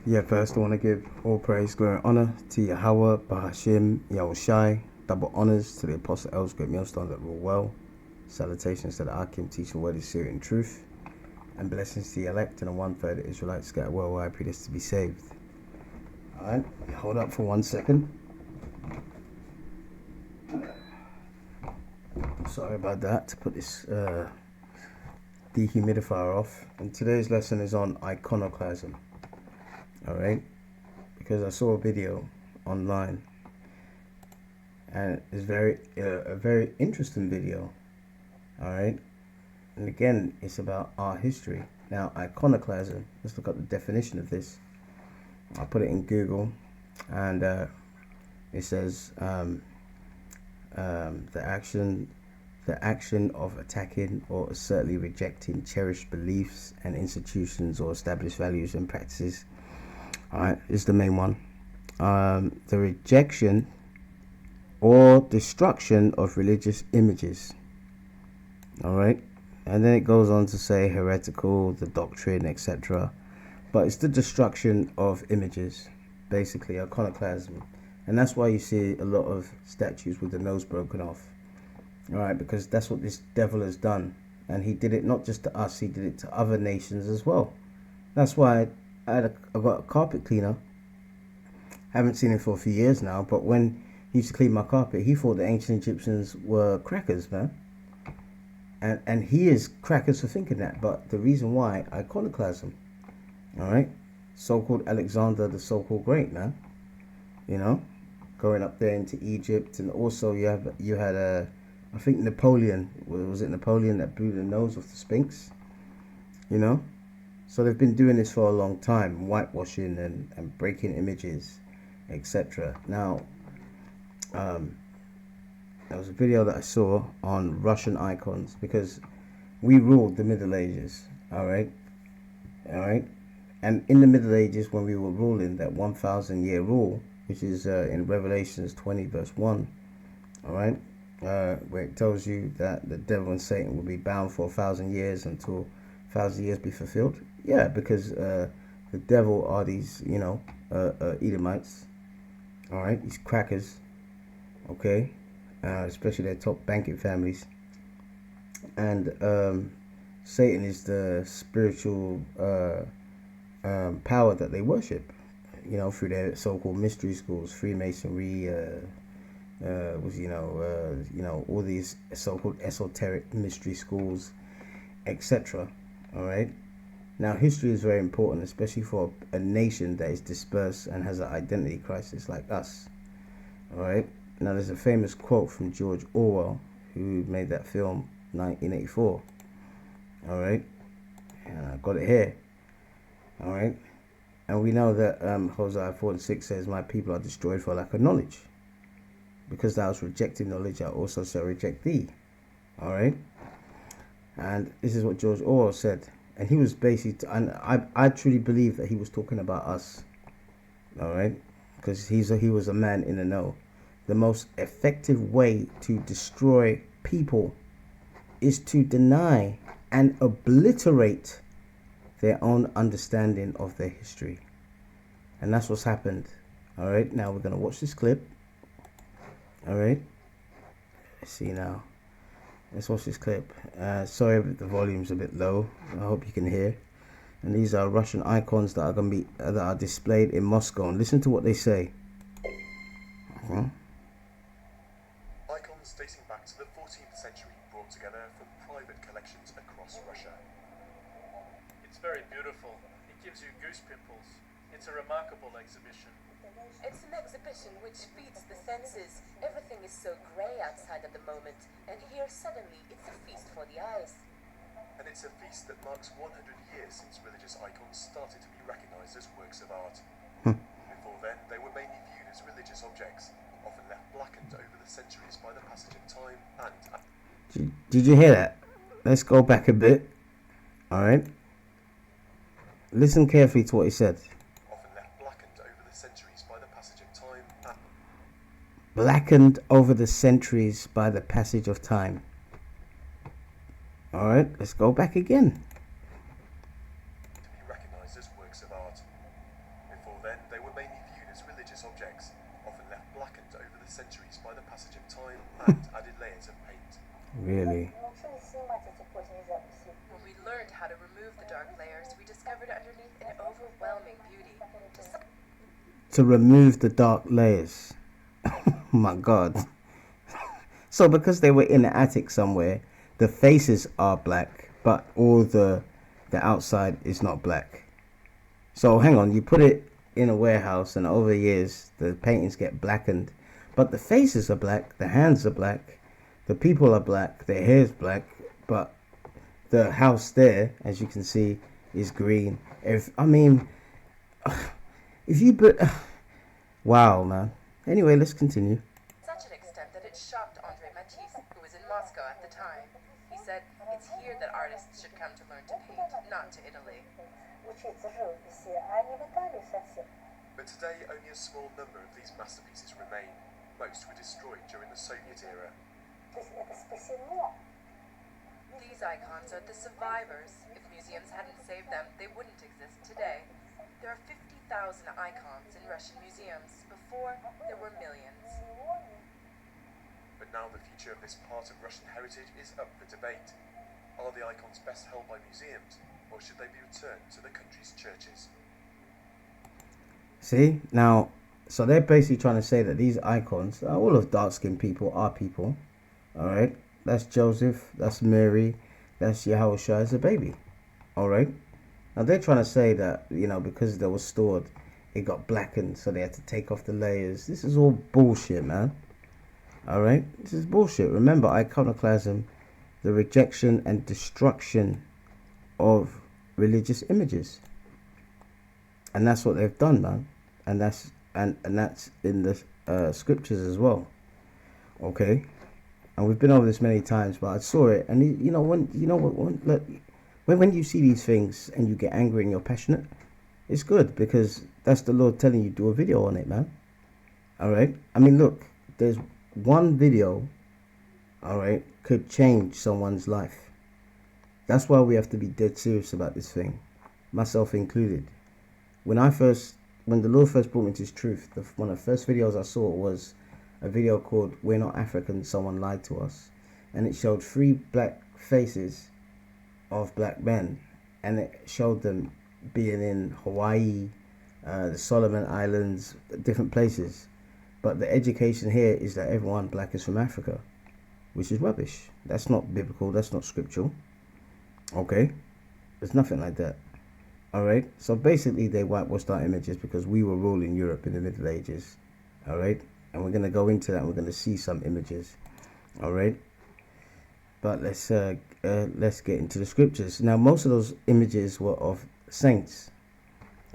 Yeah, first I want to give all praise, glory, and honor to Yahweh, Bahashim, Yahushai, double honors to the Apostle Els, great millstone that rule well. Salutations to the Akim, teaching word is serious and truth. And blessings to the elect and the 1/3 of Israelites scattered worldwide, pray this to be saved. Alright, hold up for 1 second. Sorry about that, to put this dehumidifier off. And today's lesson is on iconoclasm. Alright, because I saw a video online and it's a very interesting video. Alright, and again, it's about our history. Now, iconoclasm, let's look at the definition of this. I put it in Google, and it says the action of attacking or assertly rejecting cherished beliefs and institutions or established values and practices. Alright, this is the main one. The rejection or destruction of religious images. Alright, and then it goes on to say heretical, the doctrine, etc. But it's the destruction of images, basically, iconoclasm. And that's why you see a lot of statues with the nose broken off. Alright, because that's what this devil has done. And he did it not just to us, he did it to other nations as well. That's why I got a carpet cleaner. Haven't seen him for a few years now, but when he used to clean my carpet, he thought the ancient Egyptians were crackers, man. And he is crackers for thinking that. But the reason why, iconoclasm. Alright, so-called Alexander the so-called Great, man. You know, going up there into Egypt, and also you had I think Napoleon, was it Napoleon that blew the nose off the Sphinx? You know, so they've been doing this for a long time, whitewashing and breaking images, etc. Now, there was a video that I saw on Russian icons, because we ruled the Middle Ages, alright, and in the Middle Ages, when we were ruling that 1,000-year rule, which is in Revelations 20 verse 1, alright, where it tells you that the devil and Satan will be bound for 1,000 years until 1,000 years be fulfilled. Yeah, because the devil are these, you know, Edomites, alright, these crackers, okay, especially their top banking families, and Satan is the spiritual power that they worship, you know, through their so-called mystery schools, Freemasonry, all these so-called esoteric mystery schools, etc. All right. Now, history is very important, especially for a nation that is dispersed and has an identity crisis like us. All right. Now, there's a famous quote from George Orwell, who made that film 1984. All right. And I got it here. All right. And we know that Hosea 4:6 says, "My people are destroyed for lack of knowledge. Because thou hast rejected knowledge, I also shall reject thee." All right. And this is what George Orwell said. And he was basically, and I truly believe that he was talking about us. All right. Because he was a man in the know. The most effective way to destroy people is to deny and obliterate their own understanding of their history. And that's what's happened. All right, now we're going to watch this clip. All right, let's see now. Let's watch this clip. Sorry if the volume's a bit low. I hope you can hear. And these are Russian icons that are going to be that are displayed in Moscow. And listen to what they say. Icons dating back to the 14th century, brought together from private collections across Russia. It's very beautiful. It gives you goose pimples. It's a remarkable exhibition. It's an exhibition which feeds the senses. Everything is so grey outside at the moment, and here suddenly it's a feast for the eyes. And it's a feast that marks 100 years since religious icons started to be recognized as works of art. Before then, they were mainly viewed as religious objects, often left blackened over the centuries by the passage of time and... Did you hear that? Let's go back a bit. Alright. Listen carefully to what he said. Often left blackened over the centuries by the passage of time and... Blackened over the centuries by the passage of time. Alright, let's go back again. to be recognized as works of art. When we learned how to remove the dark layers, we discovered underneath an overwhelming beauty. To remove the dark layers. Oh my God. So because they were in the attic somewhere, the faces are black, but all the outside is not black. So hang on, you put it in a warehouse, and over years the paintings get blackened, but the faces are black, the hands are black, the people are black, their hair's black, but the house there, as you can see, is green. If you put, wow, man. Anyway, let's continue. Such an extent that it shocked Andre Matisse, who was in Moscow at the time. He said, "It's here that artists should come to learn to paint, not to Italy." But today, only a small number of these masterpieces remain. Most were destroyed during the Soviet era. These icons are the survivors. If museums hadn't saved them, they wouldn't exist today. There are 50,000 icons in Russian museums. Before, there were millions. But now the future of this part of Russian heritage is up for debate. Are the icons best held by museums, or should they be returned to the country's churches? See, now, so they're basically trying to say that these icons, all of dark-skinned people are people. All right, that's Joseph, that's Mary, that's Yahushua as a baby. All right, now they're trying to say that, you know, because they were stored, it got blackened, so they had to take off the layers. This is all bullshit, man. All right, this is bullshit. Remember, iconoclasm, the rejection and destruction of religious images, and that's what they've done, man. And that's in the scriptures as well. Okay, and we've been over this many times, but I saw it, and when you see these things and you get angry and you're passionate, it's good, because that's the Lord telling you, do a video on it, man. All right, I mean, look, there's one video, all right, could change someone's life. That's why we have to be dead serious about this thing, myself included. When the Lord first brought me to His truth, one of the first videos I saw was a video called "We're Not African, Someone Lied to Us," and it showed 3 black faces of black men, and it showed them being in Hawaii, the Solomon Islands, different places. But the education here is that everyone black is from Africa, which is rubbish. That's not biblical. That's not scriptural. Okay, there's nothing like that. All right, so basically they whitewashed our images because we were ruling Europe in the Middle Ages. All right, and we're going to go into that, and we're going to see some images. All right, but let's get into the scriptures. Now, most of those images were of saints.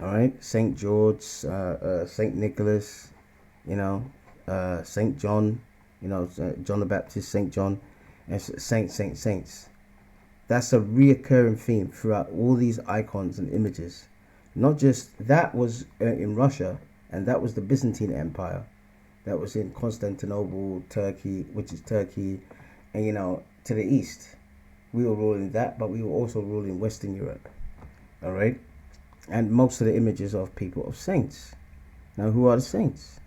All right, Saint George, Saint Nicholas, Saint John, John the Baptist, Saint John, and saints. That's a reoccurring theme throughout all these icons and images. Not just that was in Russia, and that was the Byzantine Empire. That was in Constantinople, Turkey, which is Turkey, and to the east. We were ruling that, but we were also ruling Western Europe. All right, and most of the images of people of saints. Now, who are the saints?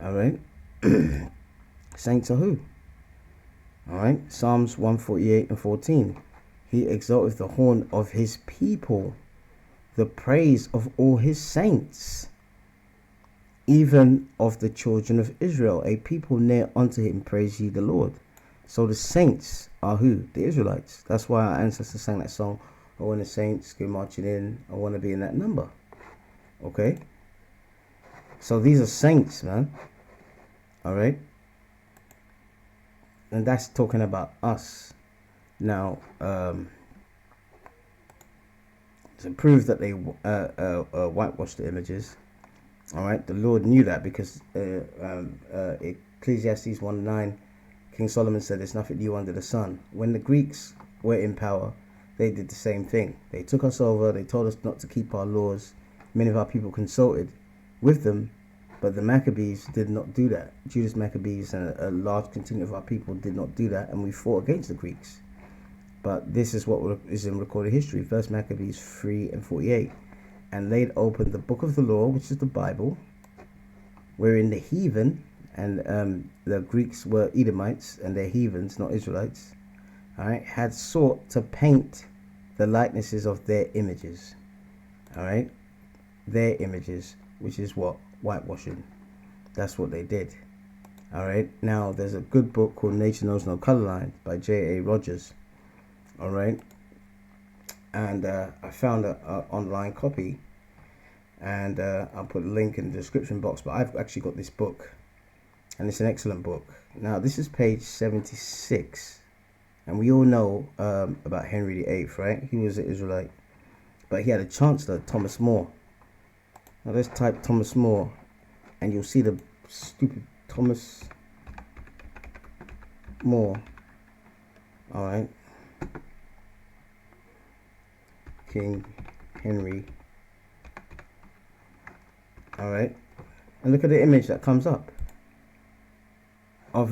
All right, saints are who? All right, Psalms 148 and 14. He exalteth the horn of his people, the praise of all his saints, even of the children of Israel, a people near unto him, praise ye the Lord. So the saints are who? The Israelites. That's why our ancestors sang that song, "Oh, when the saints go marching in, I want to be in that number." Okay, so these are saints, man. All right, and that's talking about us. Now, to prove that they whitewashed the images, all right, the Lord knew that, because Ecclesiastes 1:9, King Solomon said, "There's nothing new under the sun." When the Greeks were in power, they did the same thing. They took us over. They told us not to keep our laws. Many of our people consulted with them, but the Maccabees did not do that. Judas Maccabees and a large contingent of our people did not do that, and we fought against the Greeks. But this is what is in recorded history. 1 Maccabees 3 and 48. "And laid open the book of the law," which is the Bible, wherein the heathen, and the Greeks were Edomites, and they're heathens, not Israelites. all right, had sought to paint the likenesses of their images, all right, their images, which is what? Whitewashing. That's what they did. All right. Now there's a good book called Nature Knows No Color Lines by J.A. Rogers. All right. And I found a online copy, and I'll put a link in the description box. But I've actually got this book, and it's an excellent book. Now this is page 76, and we all know about Henry VIII, right? He was an Israelite, but he had a chancellor, Thomas More. Now let's type Thomas More, and you'll see the stupid Thomas More. All right. King Henry. All right. And look at the image that comes up of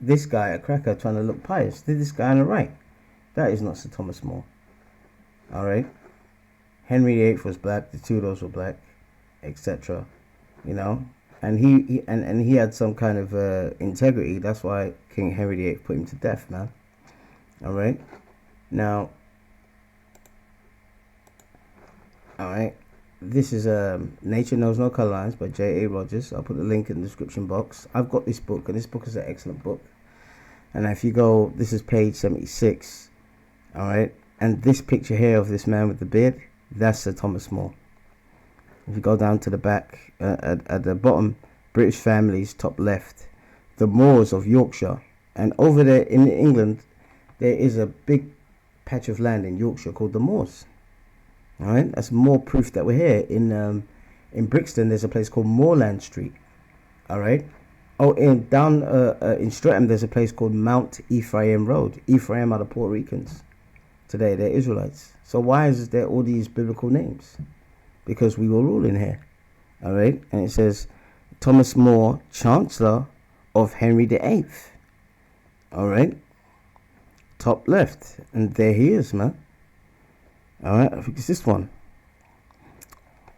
this guy, a cracker, trying to look pious. This guy on the right. That is not Sir Thomas More. All right. Henry VIII was black. The Tudors were black, etc. You know, and he had some kind of integrity. That's why King Henry VIII put him to death, man. All right. Now, all right. This is Nature Knows No Color Lines by J.A. Rogers. I'll put the link in the description box. I've got this book, and this book is an excellent book. And if you go, this is page 76. All right. And this picture here of this man with the beard, that's Sir Thomas More. If you go down to the back, at the bottom, British families, top left, the Moors of Yorkshire. And over there in England, there is a big patch of land in Yorkshire called the Moors. All right, that's more proof that we're here. In Brixton, there's a place called Moorland Street. All right. Oh, in Streatham, there's a place called Mount Ephraim Road. Ephraim are the Puerto Ricans. Today, they're Israelites. So why is there all these biblical names? Because we were ruling here. All right. And it says Thomas More, Chancellor of Henry VIII. All right. Top left. And there he is, man. All right. I think it's this one.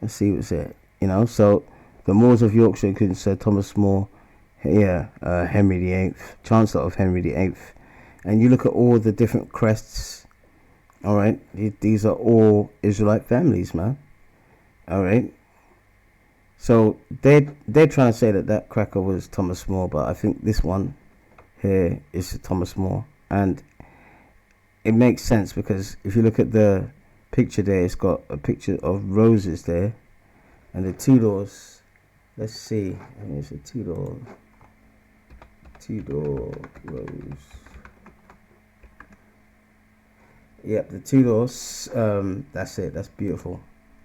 Let's see what's it. You know, so the Moors of Yorkshire, including Sir Thomas More. Yeah. Henry VIII. Chancellor of Henry VIII. And you look at all the different crests. All right. These are all Israelite families, man. All right. So they're trying to say that cracker was Thomas More, but I think this one here is Thomas More, and it makes sense because if you look at the picture there, it's got a picture of roses there, and the Tudors. Let's see. It's a Tudor rose. Yep, the Tudors. That's it. That's beautiful.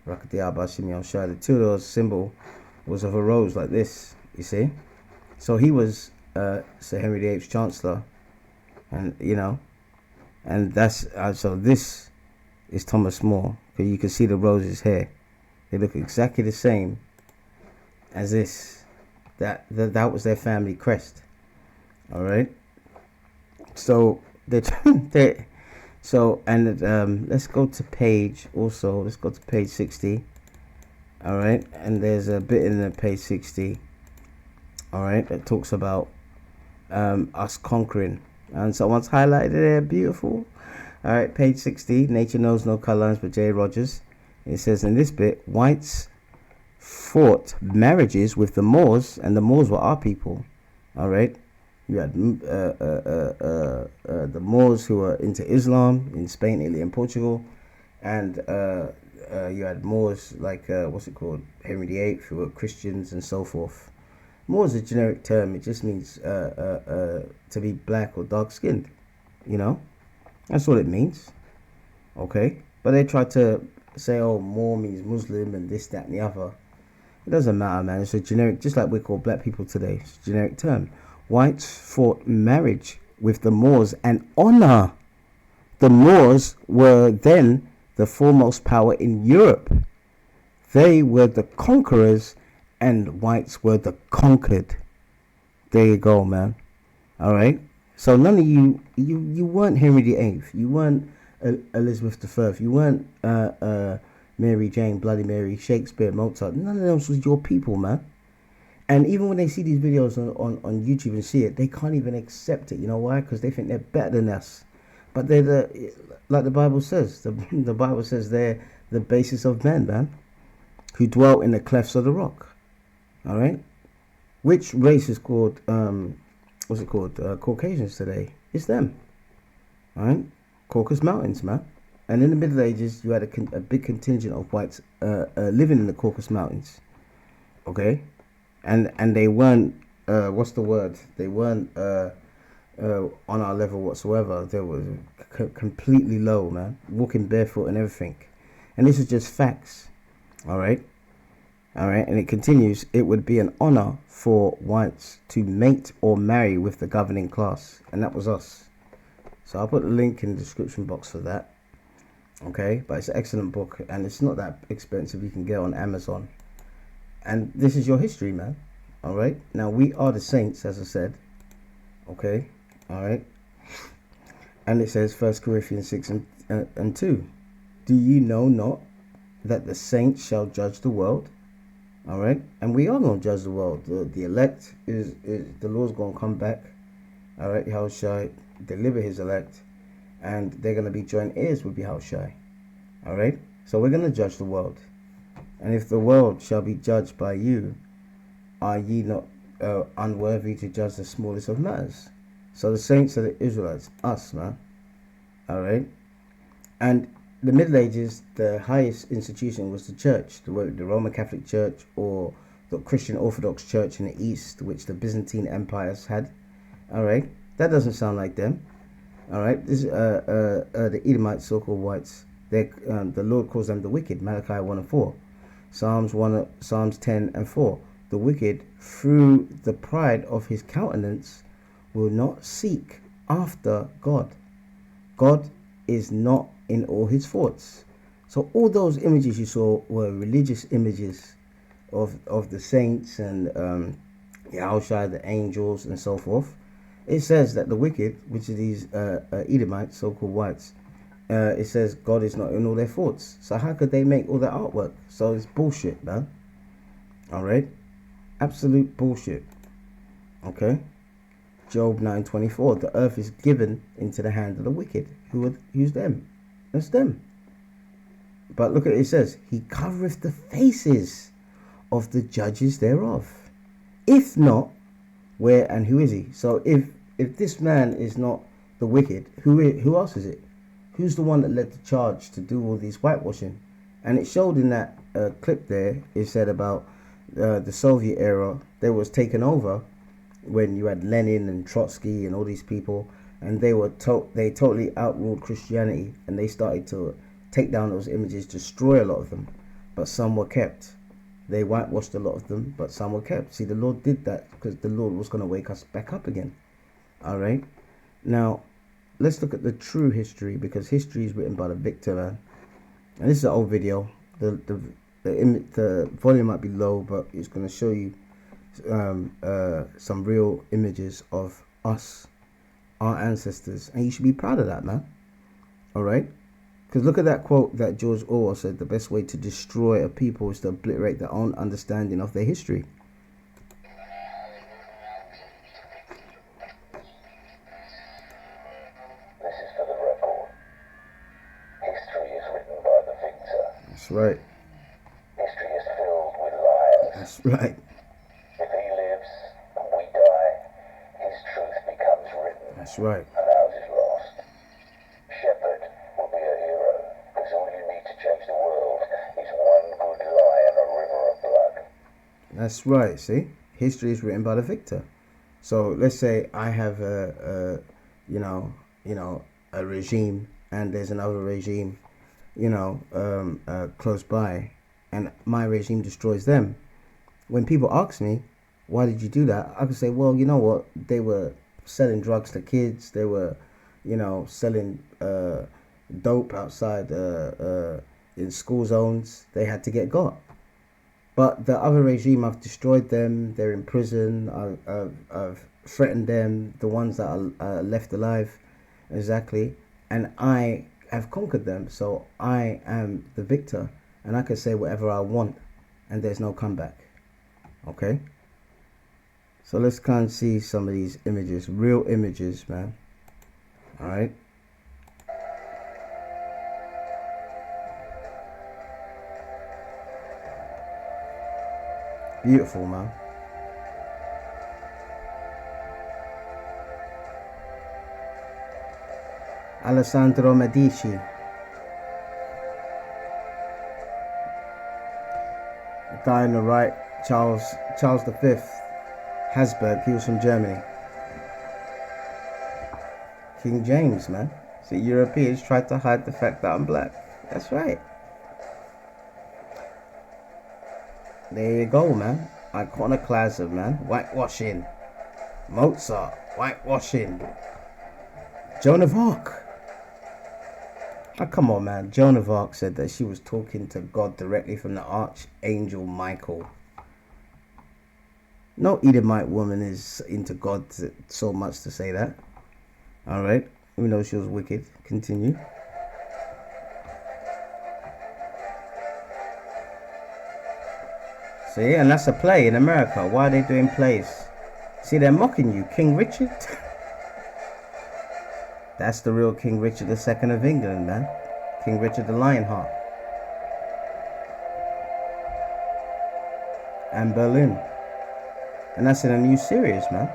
The Tudors symbol was of a rose like this, you see. So he was Sir Henry VIII's Chancellor, and you know, and that's so this is Thomas More, because you can see the roses here. They look exactly the same as this. That was their family crest. All right. So they. So, and let's go to page 60. All right. And there's a bit in the page 60. All right. That talks about us conquering. And someone's highlighted there. Beautiful. All right. Page 60. Nature Knows No Color Lines by J. Rogers. It says in this bit, whites fought marriages with the Moors, and the Moors were our people. All right. You had the Moors who were into Islam in Spain, Italy, and Portugal, and you had Moors like Henry VIII, who were Christians and so forth. Moor is a generic term; it just means to be black or dark skinned. You know, that's what it means. Okay, but they try to say, "Oh, Moor means Muslim and this, that, and the other." It doesn't matter, man. It's a generic, just like we call black people today. It's a generic term. Whites fought marriage with the Moors and honor. The Moors were then the foremost power in Europe. They were the conquerors and whites were the conquered. There you go, man. All right. So none of you weren't Henry VIII. You weren't Elizabeth I. You weren't Mary Jane, Bloody Mary, Shakespeare, Mozart. None of those was your people, man. And even when they see these videos on YouTube and see it, they can't even accept it. You know why? Because they think they're better than us. But they're like the Bible says. The Bible says they're the basis of men, man, who dwell in the clefts of the rock. All right? Which race is called, what's it called? Caucasians today. It's them. All right? Caucasus Mountains, man. And in the Middle Ages, you had a big contingent of whites living in the Caucasus Mountains. Okay? And they weren't, what's the word? They weren't on our level whatsoever. They were completely low, man. Walking barefoot and everything. And this is just facts. All right? All right? And it continues, it would be an honor for whites to mate or marry with the governing class. And that was us. So I'll put a link in the description box for that. Okay? But it's an excellent book. And it's not that expensive. You can get it on Amazon. And this is your history, man. All right. Now, we are the saints, as I said. Okay. All right. And it says, 1 Corinthians 6 and 2. Do you know not that the saints shall judge the world? All right. And we are going to judge the world. The elect is the Lord's going to come back. All right. Yahushua deliver his elect. And they're going to be joint heirs with Yahushua. All right. So we're going to judge the world. And if the world shall be judged by you, are ye not unworthy to judge the smallest of matters? So the saints are the Israelites, us, man. All right. And the Middle Ages, the highest institution was the church, the Roman Catholic Church, or the Christian Orthodox Church in the East, which the Byzantine empires had. All right. That doesn't sound like them. All right. This the Edomites, so-called whites. The Lord calls them the wicked. Malachi 1 and 4. Psalms 10 and 4. The wicked, through the pride of his countenance, will not seek after God. God is not in all his thoughts. So all those images you saw were religious images of the saints and Yahushua, the angels, and so forth. It says that the wicked, which are these Edomites, so-called whites, it says God is not in all their thoughts. So how could they make all that artwork? So it's bullshit, man. All right, absolute bullshit. Okay. Job 9:24. The earth is given into the hand of the wicked. Who's them? That's them. But look at it. It says, He covereth the faces of the judges thereof. If not, where and who is he? So if this man is not the wicked, who else is it? Who's the one that led the charge to do all these whitewashing? And it showed in that clip there, it said about the Soviet era, they was taken over when you had Lenin and Trotsky and all these people, and they totally outruled Christianity, and they started to take down those images, destroy a lot of them, but some were kept. They whitewashed a lot of them, but some were kept. See, the Lord did that because the Lord was going to wake us back up again. All right. Now, let's look at the true history, because history is written by the victor, man. And this is an old video. The volume might be low, but it's going to show you some real images of us, our ancestors, and you should be proud of that, man. All right. Because look at that quote that George Orwell said: the best way to destroy a people is to obliterate their own understanding of their history. That's right. History is filled with lies. That's right. If he lives and we die, his truth becomes written. That's right. And ours is lost. Shepherd will be a hero, because all you need to change the world is one good lie and a river of blood. That's right. See, history is written by the victor. So let's say I have a regime, and there's another regime, close by, and my regime destroys them. When people ask me, why did you do that? I can say, well, you know what? They were selling drugs to kids. They were, selling dope outside in school zones. They had to get got. But the other regime, I've destroyed them. They're in prison. I've threatened them, the ones that are left alive, exactly. And I have conquered them. So I am the victor. And I can say whatever I want. And there's no comeback. Okay? So let's kind of see some of these images, real images, man. All right. Beautiful, man. Alessandro Medici. The guy on the right, Charles V. Habsburg, he was from Germany. King James, man. So Europeans tried to hide the fact that I'm black. That's right. There you go, man. Iconoclasm, man. Whitewashing. Mozart. Whitewashing. Joan of Arc. Oh, come on, man. Joan of Arc said that she was talking to God directly from the Archangel Michael. No Edomite woman is into God so much to say that. Alright. Even though she was wicked. Continue. See, and that's a play in America. Why are they doing plays? See, they're mocking you. King Richard? That's the real King Richard II of England, man. King Richard the Lionheart. And Berlin. And that's in a new series, man.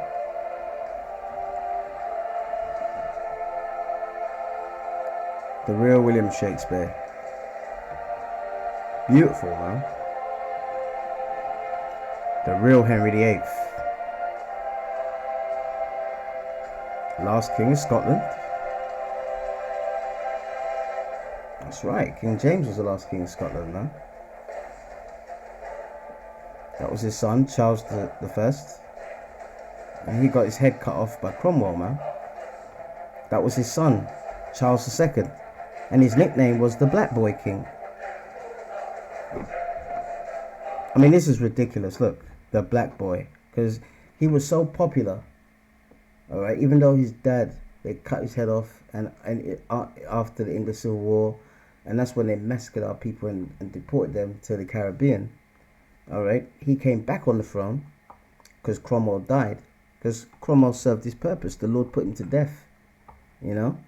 The real William Shakespeare. Beautiful, man. The real Henry VIII. Last King of Scotland. That's right, King James was the last King of Scotland, man. That was his son, Charles the First. And he got his head cut off by Cromwell, man. That was his son, Charles II. And his nickname was the Black Boy King. I mean, this is ridiculous, look. The Black Boy. Because he was so popular. Alright, even though his dad, they cut his head off after the English Civil War. And that's when they massacred our people and deported them to the Caribbean. Alright, he came back on the throne because Cromwell died. Because Cromwell served his purpose. The Lord put him to death. You know?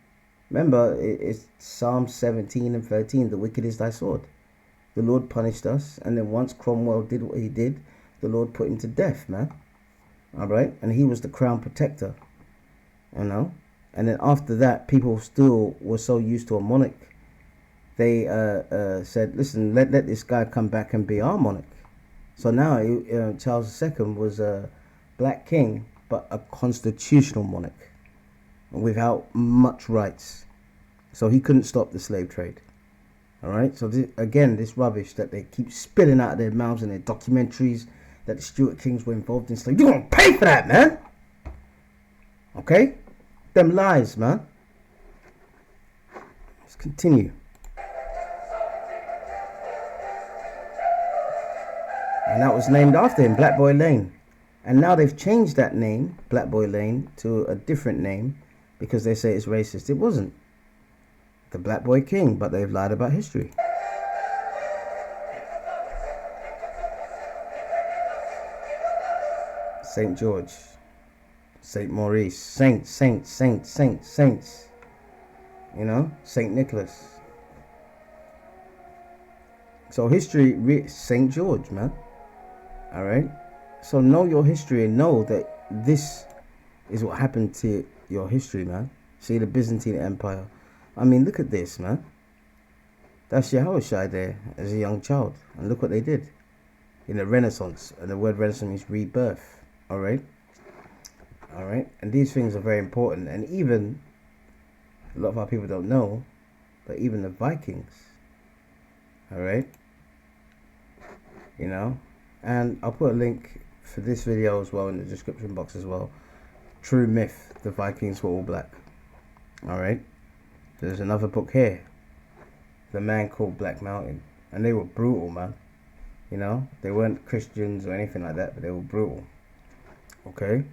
Remember, it's Psalm 17 and 13. The wicked is thy sword. The Lord punished us. And then once Cromwell did what he did, the Lord put him to death, man. Alright? And he was the crown protector. You know? And then after that, people still were so used to a monarch. They said, listen, let this guy come back and be our monarch. So now Charles II was a black king, but a constitutional monarch without much rights. So he couldn't stop the slave trade. Alright, so this rubbish that they keep spilling out of their mouths in their documentaries that the Stuart Kings were involved in slavery. You're going to pay for that, man. Okay? Them lies, man. Let's continue. And that was named after him, Black Boy Lane. And now they've changed that name, Black Boy Lane, to a different name because they say it's racist. It wasn't. The Black Boy King, but they've lied about history. St. George, St. Maurice, saints. You know, St. Nicholas. So history, St. George, man. Alright? So know your history and know that this is what happened to your history, man. See, the Byzantine Empire. I mean, look at this, man. That's Yahushua there as a young child. And look what they did in the Renaissance. And the word Renaissance means rebirth. Alright? Alright? And these things are very important. And even, a lot of our people don't know, but even the Vikings. Alright? You know? And I'll put a link for this video as well in the description box as well. True myth, the Vikings were all black. Alright? There's another book here. The Man Called Black Mountain. And they were brutal, man. You know? They weren't Christians or anything like that, but they were brutal. Okay?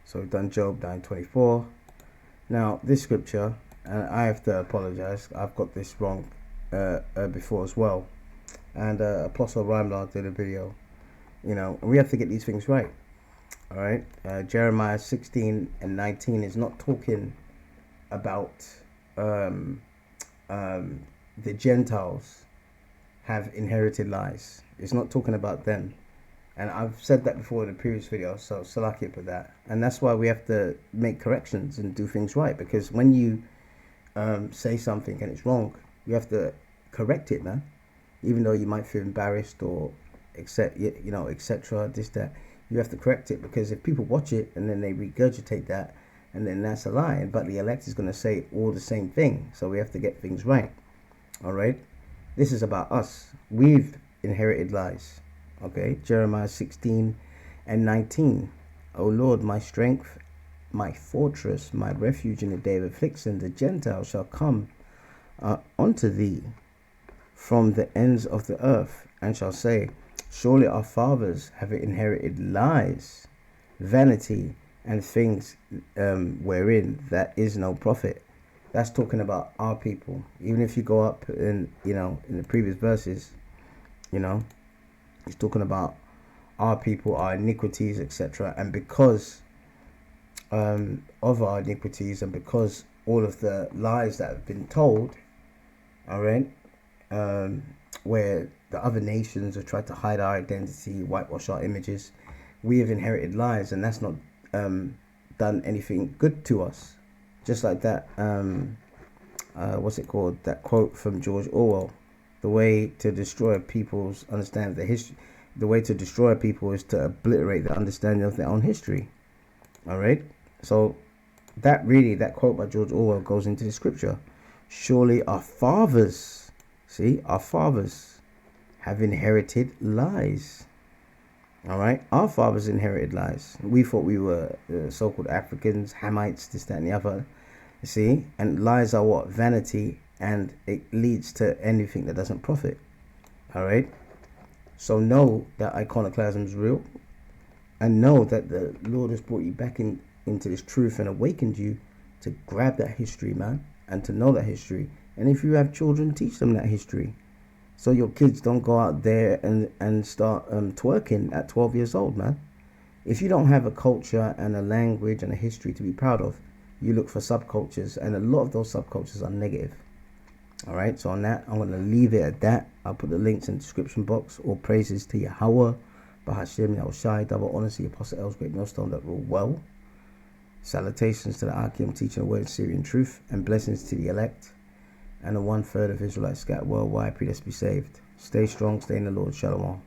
So we've done Job 9:24. Now, this scripture, and I have to apologize. I've got this wrong before as well. And Apostle Rhymelar did a video. You know, and we have to get these things right. All right, Jeremiah 16 and 19 is not talking about the Gentiles have inherited lies. It's not talking about them. And I've said that before in the previous video, so salakit for that. And that's why we have to make corrections and do things right. Because when you say something and it's wrong, you have to correct it, man. Even though you might feel embarrassed or etc. This, that. You have to correct it, because if people watch it and then they regurgitate that, and then that's a lie. But the elect is going to say all the same thing. So we have to get things right. All right. This is about us. We've inherited lies. Okay. Jeremiah 16 and 19. O Lord, my strength, my fortress, my refuge in the day of affliction, the Gentiles shall come unto thee from the ends of the earth, and shall say, surely our fathers have inherited lies, vanity, and things wherein that is no profit. That's talking about our people. Even if you go up in in the previous verses, it's talking about our people, our iniquities, etc. And because of our iniquities, and because all of the lies that have been told, all right, where the other nations have tried to hide our identity, whitewash our images, we have inherited lies, and that's not done anything good to us. Just like that, what's it called? That quote from George Orwell: "The way to destroy people's understanding of the history, the way to destroy people is to obliterate the understanding of their own history." All right. So that quote by George Orwell goes into the scripture. Surely our fathers, our fathers have inherited lies. All right, our fathers inherited lies. We thought we were so-called Africans, Hamites, this, that, and the other. And lies are what? Vanity, and it leads to anything that doesn't profit. All right. So know that iconoclasm is real, and know that the Lord has brought you back into this truth and awakened you to grab that history, man, and to know that history. And if you have children, teach them that history, so your kids don't go out there and start twerking at 12 years old, man. If you don't have a culture and a language and a history to be proud of, you look for subcultures, and a lot of those subcultures are negative. All right, so on that, I'm going to leave it at that. I'll put the links in the description box. All praises to Yahweh, Bahashem, Yahushai, double honor to the Apostle Els, great millstone that rule well. Salutations to the Akim teaching the word in Syrian truth, and blessings to the elect and the 1/3 of Israelites scattered worldwide. Pray let's be saved. Stay strong, stay in the Lord. Shalom.